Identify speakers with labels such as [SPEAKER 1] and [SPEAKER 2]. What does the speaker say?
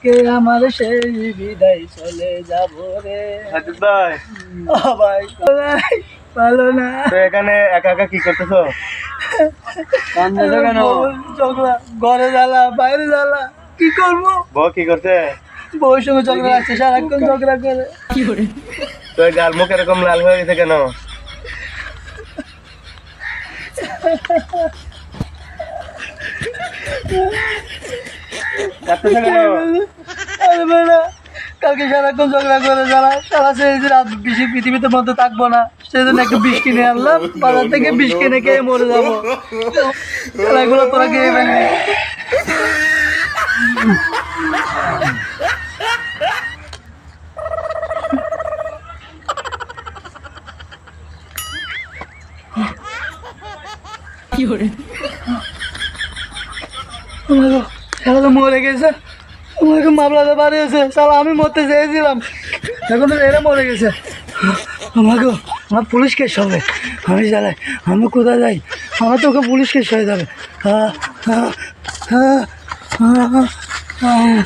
[SPEAKER 1] কে আমার সেই বিদায় চলে যাব রে।
[SPEAKER 2] সাজিদ ভাই,
[SPEAKER 1] ও ভাই ভালো না।
[SPEAKER 2] তো এখানে একা একা কি করতেছো?
[SPEAKER 1] কান্দেছো কেন? ঝগড়া, ঘরে জ্বালা, বাইরে জ্বালা, কি করবো?
[SPEAKER 2] বউ কি করছে?
[SPEAKER 1] বউর সঙ্গে ঝগড়া আছে, সারাক্ষণ ঝগড়া করে।
[SPEAKER 2] তো এই গাল মুখ এরকম লাল হয়ে গেছে কেন? কাঁদতেছো কেন?
[SPEAKER 1] আরে বেটা, কালকে সারাক্ষণ ঝগড়া করে জ্বালা, সারা সেই যে রাত বেশি পৃথিবীতে মধ্যে থাকবো না, সেই জন্য একটু বিষ কিনে আনলাম, বাজার থেকে বিষ কিনে খেয়ে মরে যাবো। খেলাগুলো তোরা খেয়ে ফেলবি। খেলা তো মরে গেছে, আমাকে মামলাতে বাড়িয়েছে, সালা আমি মরতে চেয়েছিলাম, এখন তো এরা মরে গেছে। আমাকে আমার পুলিশ কেস হবে, আমি জ্বালাই, আমি কোথায় যাই, আমার তোকে পুলিশ কেস হয়ে যাবে। হ্যাঁ হ্যাঁ হ্যাঁ হ্যাঁ হ্যাঁ।